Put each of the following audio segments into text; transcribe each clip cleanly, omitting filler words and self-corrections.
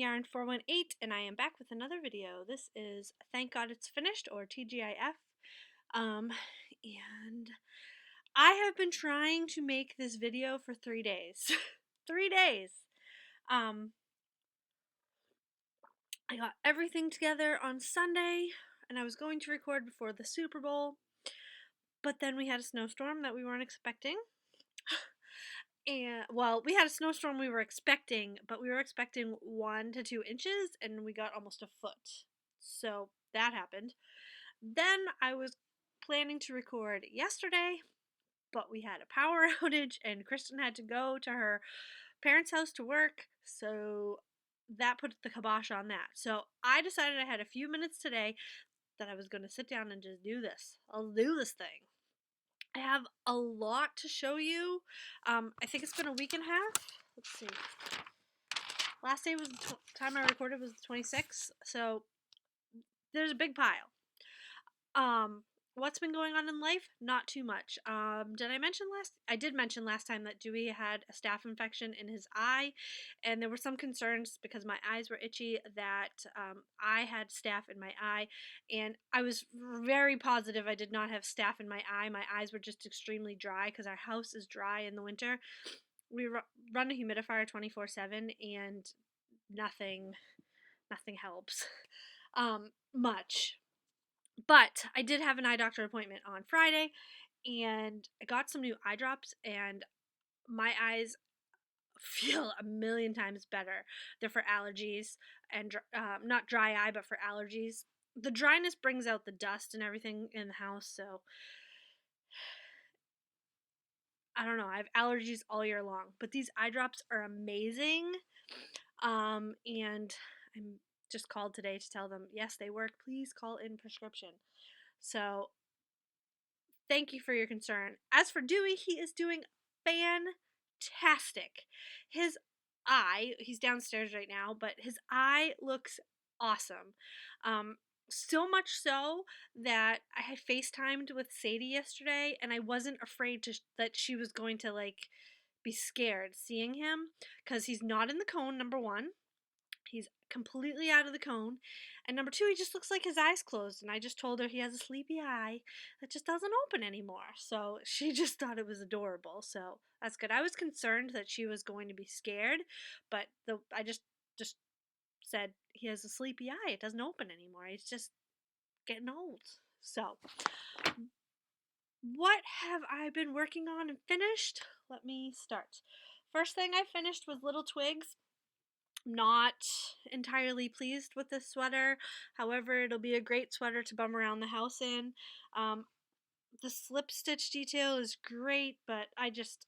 Yarn418 and I am back with another video. This is Thank God It's Finished, or TGIF. And I have been trying to make this video for 3 days. 3 days. I got everything together on Sunday and I was going to record before the Super Bowl, but then we had a snowstorm that we weren't expecting. And well, we had a snowstorm we were expecting, but we were expecting 1 to 2 inches and we got almost a foot. So that happened. Then I was planning to record yesterday, but we had a power outage and Kristen had to go to her parents' house to work, so that put the kibosh on that. So I decided I had a few minutes today that I was going to sit down and just do this. I'll do this thing. I have a lot to show you. I think it's been a week and a half. Let's see. Last day was the time I recorded was the 26th, so there's a big pile. What's been going on in life? Not too much. Did I mention I did mention last time that Dewey had a staph infection in his eye, and there were some concerns because my eyes were itchy that I had staph in my eye, and I was very positive I did not have staph in my eye. My eyes were just extremely dry because our house is dry in the winter. We run a humidifier 24/7, and nothing helps much. But I did have an eye doctor appointment on Friday, and I got some new eye drops, and my eyes feel a million times better. They're for allergies, and not dry eye, but for allergies. The dryness brings out the dust and everything in the house, so I don't know. I have allergies all year long, but these eye drops are amazing. And I'm just called today to tell them, yes, they work. Please call in prescription. So thank you for your concern. As for Dewey, he is doing fantastic. His eye, he's downstairs right now, but his eye looks awesome. So much so that I had FaceTimed with Sadie yesterday, and I wasn't afraid that she was going to be scared seeing him, because he's not in the cone, number one. He's completely out of the cone. And number two, he just looks like his eyes closed. And I just told her he has a sleepy eye that just doesn't open anymore. So she just thought it was adorable. So that's good. I was concerned that she was going to be scared, but I just said he has a sleepy eye. It doesn't open anymore. He's just getting old. So what have I been working on and finished? Let me start. First thing I finished was Little Twigs. Not entirely pleased with this sweater. However, it'll be a great sweater to bum around the house in. The slip stitch detail is great, but I just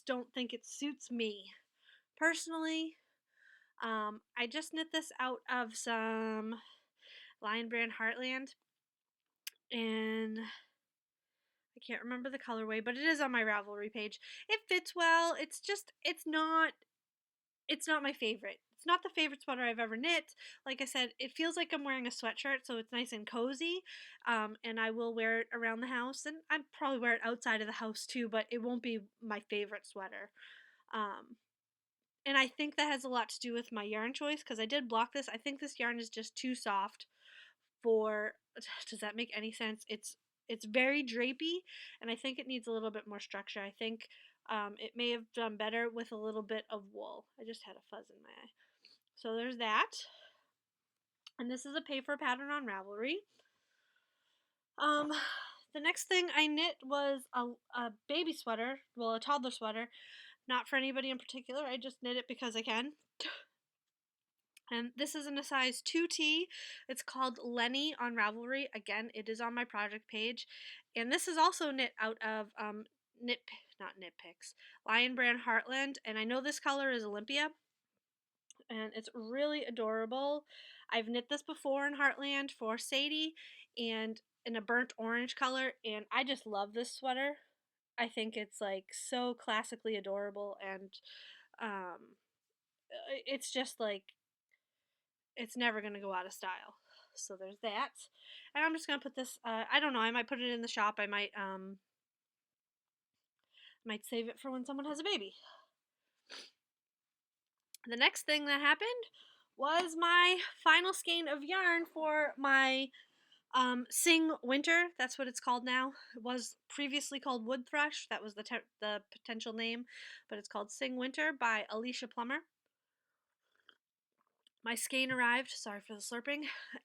don't think it suits me personally. I just knit this out of some Lion Brand Heartland, and I can't remember the colorway, but it is on my Ravelry page. It fits well. It's not my favorite. It's not the favorite sweater I've ever knit. Like I said, it feels like I'm wearing a sweatshirt, so it's nice and cozy. And I will wear it around the house, and I'd probably wear it outside of the house too, but it won't be my favorite sweater. And I think that has a lot to do with my yarn choice, because I did block this. I think this yarn is just too soft for, does that make any sense? It's very drapey, and I think it needs a little bit more structure. I think it may have done better with a little bit of wool. I just had a fuzz in my eye. So there's that. And this is a pay for pattern on Ravelry. The next thing I knit was a baby sweater, well, a toddler sweater. Not for anybody in particular. I just knit it because I can. And this is in a size 2T. It's called Lenny on Ravelry. Again, it is on my project page. And this is also knit out of Lion Brand Heartland. And I know this color is Olympia, and it's really adorable. I've knit this before in Heartland for Sadie, and in a burnt orange color, and I just love this sweater. I think it's like so classically adorable, and it's just like, it's never gonna go out of style. So there's that. And I'm just gonna put this, I don't know, I might put it in the shop. I might save it for when someone has a baby. The next thing that happened was my final skein of yarn for my Sing Winter. That's what it's called now. It was previously called Wood Thrush. That was the potential name, but it's called Sing Winter by Alicia Plummer. My skein arrived, sorry for the slurping,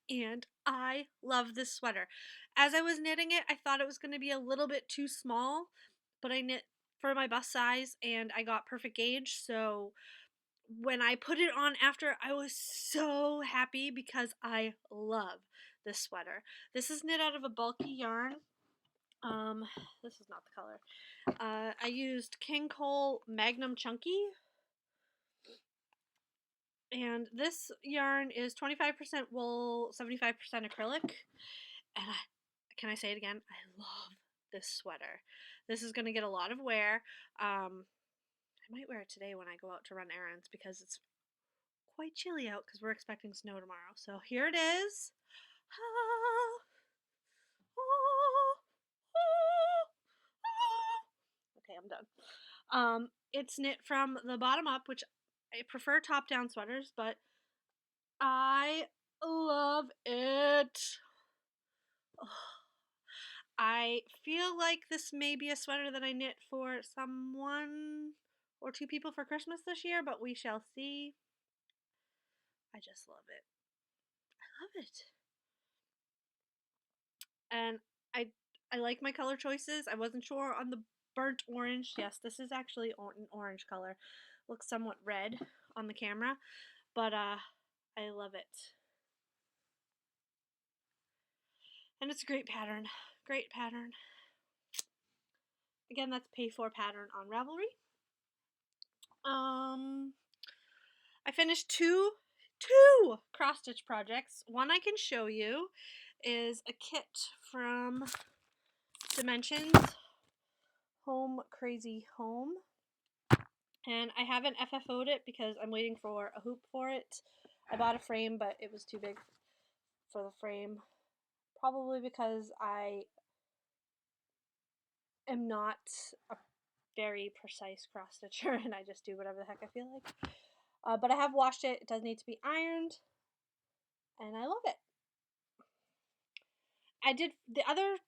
and I love this sweater. As I was knitting it, I thought it was going to be a little bit too small, but I knit for my bust size and I got perfect gauge, so when I put it on after, I was so happy because I love this sweater. This is knit out of a bulky yarn. This is not the color. I used King Cole Magnum Chunky, and this yarn is 25% wool, 75% acrylic. And can I say it again? I love this sweater. This is going to get a lot of wear. I might wear it today when I go out to run errands because it's quite chilly out because we're expecting snow tomorrow. So here it is. Okay, I'm done. It's knit from the bottom up, which I prefer top-down sweaters, but I love it. I feel like this may be a sweater that I knit for someone or two people for Christmas this year, but we shall see. I just love it. I love it. And I like my color choices. I wasn't sure on the burnt orange. Yes, this is actually an orange color. Looks somewhat red on the camera, but I love it. And it's a great pattern. Great pattern. Again, that's pay for pattern on Ravelry. I finished two cross stitch projects. One I can show you is a kit from Dimensions Home Crazy Home. And I haven't FFO'd it because I'm waiting for a hoop for it. I bought a frame, but it was too big for the frame. Probably because I am not a very precise cross stitcher and I just do whatever the heck I feel like. But I have washed it. It does need to be ironed. And I love it. I did the other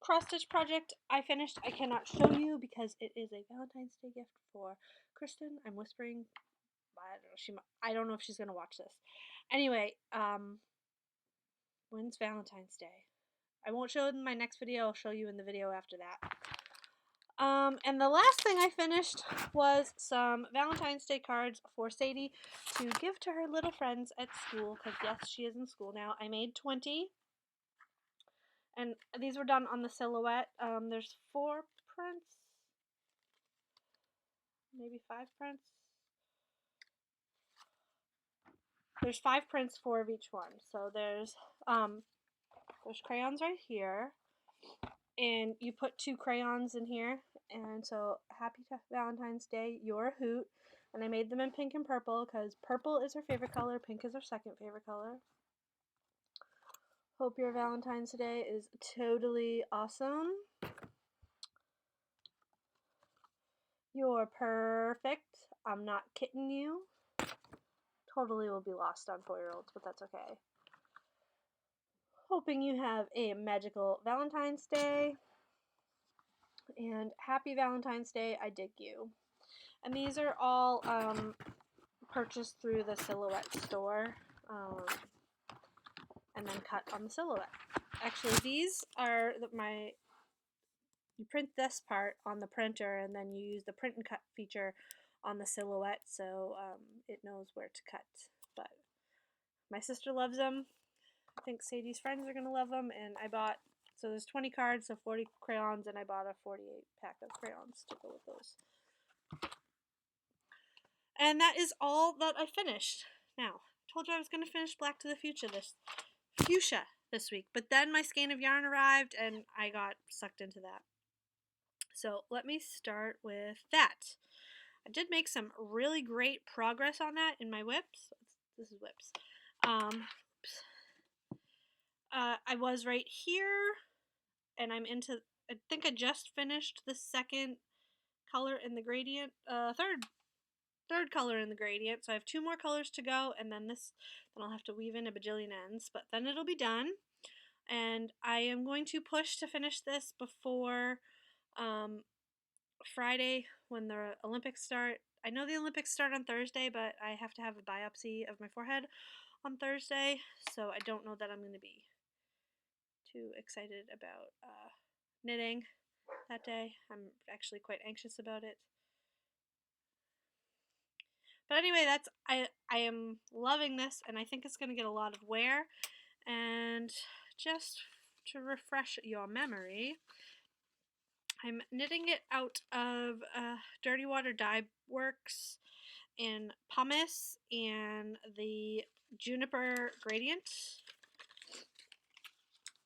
cross stitch project I finished. I cannot show you because it is a Valentine's Day gift for Kristen. I'm whispering. I don't know if she's gonna watch this. Anyway, when's Valentine's Day? I won't show it in my next video. I'll show you in the video after that. And the last thing I finished was some Valentine's Day cards for Sadie to give to her little friends at school, because yes, she is in school now. I made 20, and these were done on the silhouette. There's 4 prints, maybe 5 prints. There's 5 prints, 4 of each one. So there's crayons right here, and you put 2 crayons in here, and so happy Valentine's Day, you're a hoot. And I made them in pink and purple because purple is her favorite color, pink is her second favorite color. Hope your Valentine's Day is totally awesome. You're perfect. I'm not kidding you. Totally will be lost on 4-year-olds, but that's okay. Hoping you have a magical Valentine's Day. And happy Valentine's Day, I dig you. And these are all purchased through the Silhouette store and then cut on the Silhouette. Actually, these are you print this part on the printer and then you use the print and cut feature on the Silhouette, so it knows where to cut. But my sister loves them. I think Sadie's friends are going to love them, and I bought, so there's 20 cards, so 40 crayons, and I bought a 48 pack of crayons to go with those. And that is all that I finished. Now, I told you I was going to finish Black to the Fuchsia this week, but then my skein of yarn arrived, and I got sucked into that. So let me start with that. I did make some really great progress on that in my whips. This is whips. I was right here, and I'm into, I think I just finished the second color in the gradient, third third color in the gradient, so I have 2 more colors to go, and then then I'll have to weave in a bajillion ends, but then it'll be done. And I am going to push to finish this before Friday when the Olympics start. I know the Olympics start on Thursday, but I have to have a biopsy of my forehead on Thursday, so I don't know that I'm going to be too excited about knitting that day. I'm actually quite anxious about it. But anyway, I am loving this, and I think it's going to get a lot of wear. And just to refresh your memory, I'm knitting it out of Dirty Water Dye Works in Pumice and the Juniper Gradient.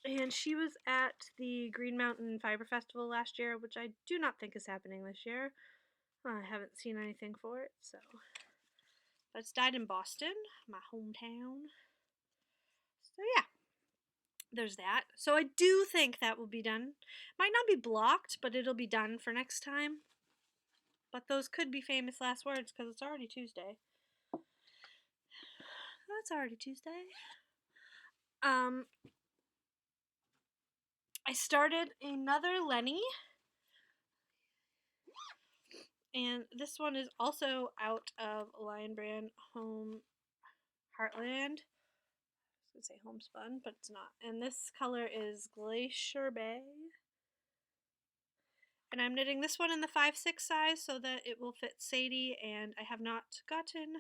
And she was at the Green Mountain Fiber Festival last year, which I do not think is happening this year. I haven't seen anything for it, so. But it's dyed in Boston, my hometown. So yeah, there's that. So I do think that will be done. Might not be blocked, but it'll be done for next time. But those could be famous last words because it's already Tuesday. It's already Tuesday. I started another Lenny. And this one is also out of Lion Brand Home Heartland. I was going to say homespun, but it's not. And this color is Glacier Bay. And I'm knitting this one in the 5/6 size so that it will fit Sadie, and I have not gotten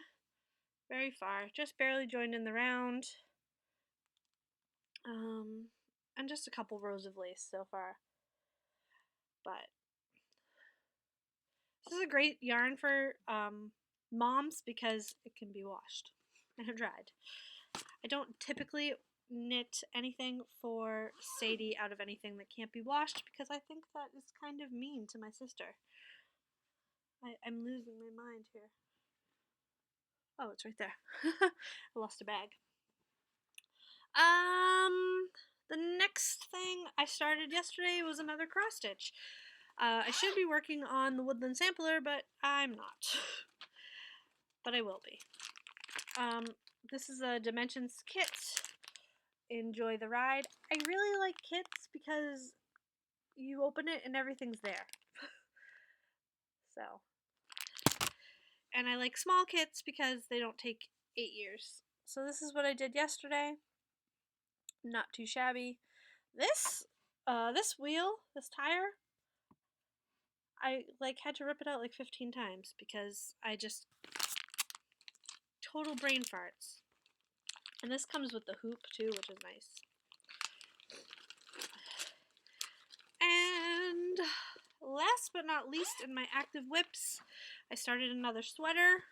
very far. Just barely joined in the round. And just a couple rows of lace so far. But this is a great yarn for moms because it can be washed and dried. I don't typically knit anything for Sadie out of anything that can't be washed because I think that is kind of mean to my sister. I'm losing my mind here. Oh, it's right there. I lost a bag. The next thing I started yesterday was another cross stitch. I should be working on the Woodland Sampler, but I'm not. But I will be. This is a Dimensions kit. Enjoy the ride. I really like kits because you open it and everything's there. So. And I like small kits because they don't take 8 years. So this is what I did yesterday. Not too shabby. This wheel, this tire, I had to rip it out like 15 times because I just total brain farts. And this comes with the hoop too, which is nice. And last but not least, in my active whips, I started another sweater.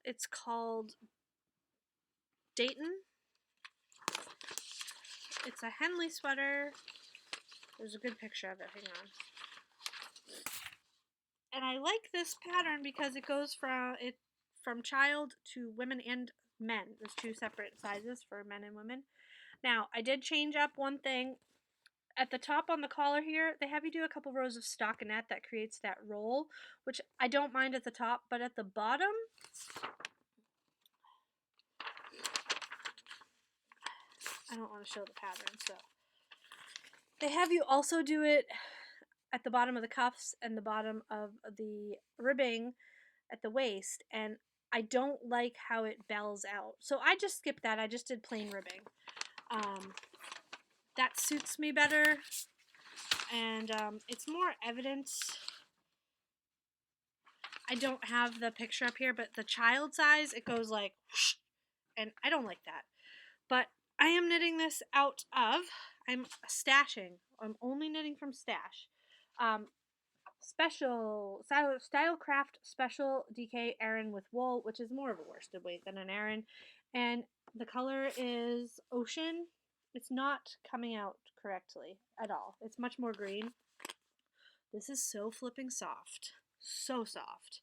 It's called Dayton. It's a Henley sweater. There's a good picture of it. Hang on. And I like this pattern because it goes from child to women and men. There's 2 separate sizes for men and women. Now, I did change up one thing. At the top on the collar here, they have you do a couple rows of stockinette that creates that roll, which I don't mind at the top, but at the bottom, I don't want to show the pattern, so they have you also do it at the bottom of the cuffs and the bottom of the ribbing at the waist, and I don't like how it bells out. So I just skipped that. I just did plain ribbing. That suits me better, and it's more evident. I don't have the picture up here, but the child size, it goes like whoosh, and I don't like that. But I am knitting this out of, I'm only knitting from Stash. Stylecraft Special DK Aran with wool, which is more of a worsted weight than an Aran. And the color is Ocean. It's not coming out correctly at all. It's much more green. This is so flipping soft. So soft.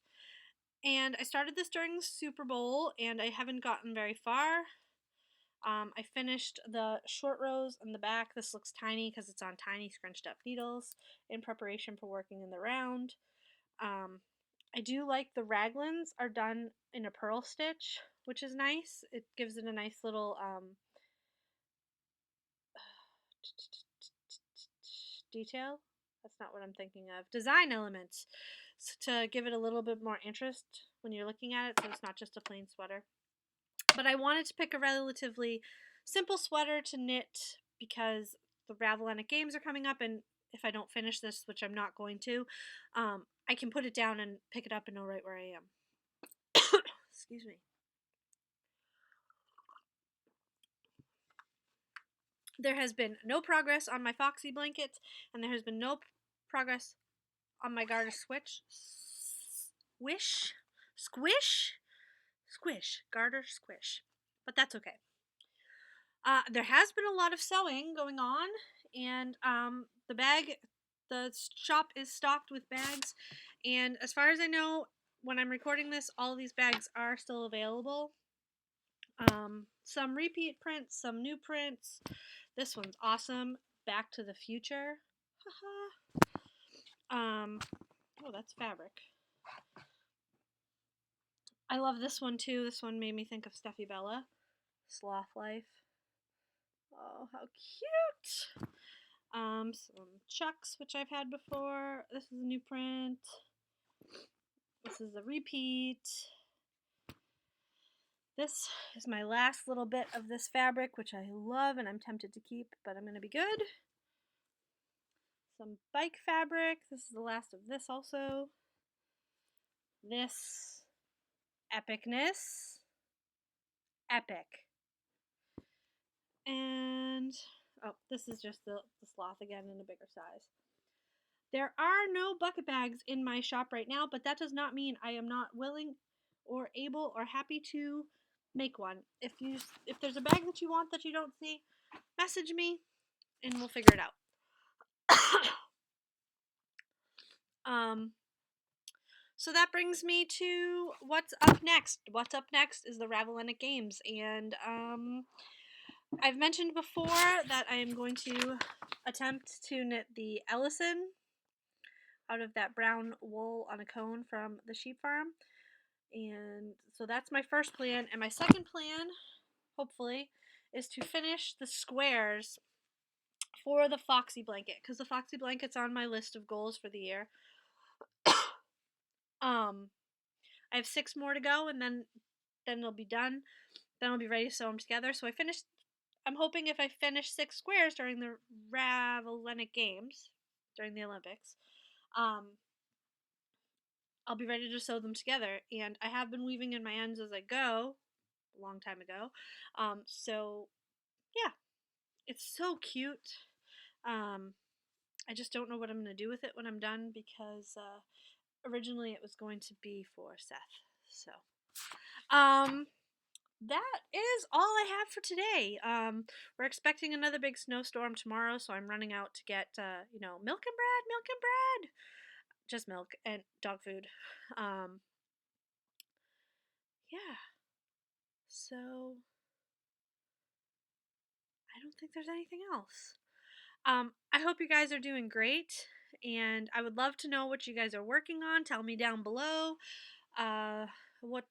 And I started this during the Super Bowl, and I haven't gotten very far. I finished the short rows in the back. This looks tiny because it's on tiny scrunched up needles in preparation for working in the round. I do like the raglans are done in a pearl stitch, which is nice. It gives it a nice little detail. That's not what I'm thinking of. Design elements to give it a little bit more interest when you're looking at it, so it's not just a plain sweater. But I wanted to pick a relatively simple sweater to knit because the Ravelry games are coming up, and if I don't finish this, which I'm not going to, I can put it down and pick it up and know right where I am. Excuse me. There has been no progress on my Foxy blankets, and there has been no progress on my garter squish, garter squish. But that's okay. There has been a lot of sewing going on, and the shop is stocked with bags. And as far as I know, when I'm recording this, all of these bags are still available. Some repeat prints, some new prints. This one's awesome. Back to the Future. Oh, that's fabric. I love this one too. This one made me think of Steffi Bella. Sloth Life. Oh, how cute. Some Chucks, which I've had before. This is a new print. This is a repeat. This is my last little bit of this fabric, which I love and I'm tempted to keep, but I'm going to be good. Some bike fabric. This is the last of this also. This epicness. Epic. And, oh, this is just the sloth again in a bigger size. There are no bucket bags in my shop right now, but that does not mean I am not willing or able or happy to make one. If there's a bag that you want that you don't see, message me and we'll figure it out. So that brings me to what's up next. What's up next is the Ravelry games, and I've mentioned before that I am going to attempt to knit the Ellison out of that brown wool on a cone from the sheep farm. And so that's my first plan. And my second plan, hopefully, is to finish the squares for the Foxy blanket, because the Foxy blanket's on my list of goals for the year. I have 6 more to go, and then they'll be done. Then I'll be ready to sew them together. So I'm hoping if I finish 6 squares during the Ravelry games, during the Olympics, I'll be ready to sew them together. And I have been weaving in my ends as I go, a long time ago. So yeah, it's so cute. I just don't know what I'm going to do with it when I'm done, because originally it was going to be for Seth. So that is all I have for today. We're expecting another big snowstorm tomorrow, so I'm running out to get milk and bread. Just milk and dog food. Yeah. So I don't think there's anything else. I hope you guys are doing great, and I would love to know what you guys are working on. Tell me down below. What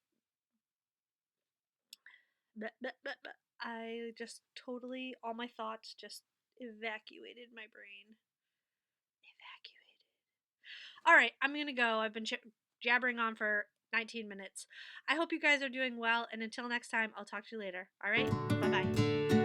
I just totally, all my thoughts just evacuated my brain. Evacuated. All right, I'm gonna go. I've been jabbering on for 19 minutes. I hope you guys are doing well, and until next time, I'll talk to you later. All right, bye bye.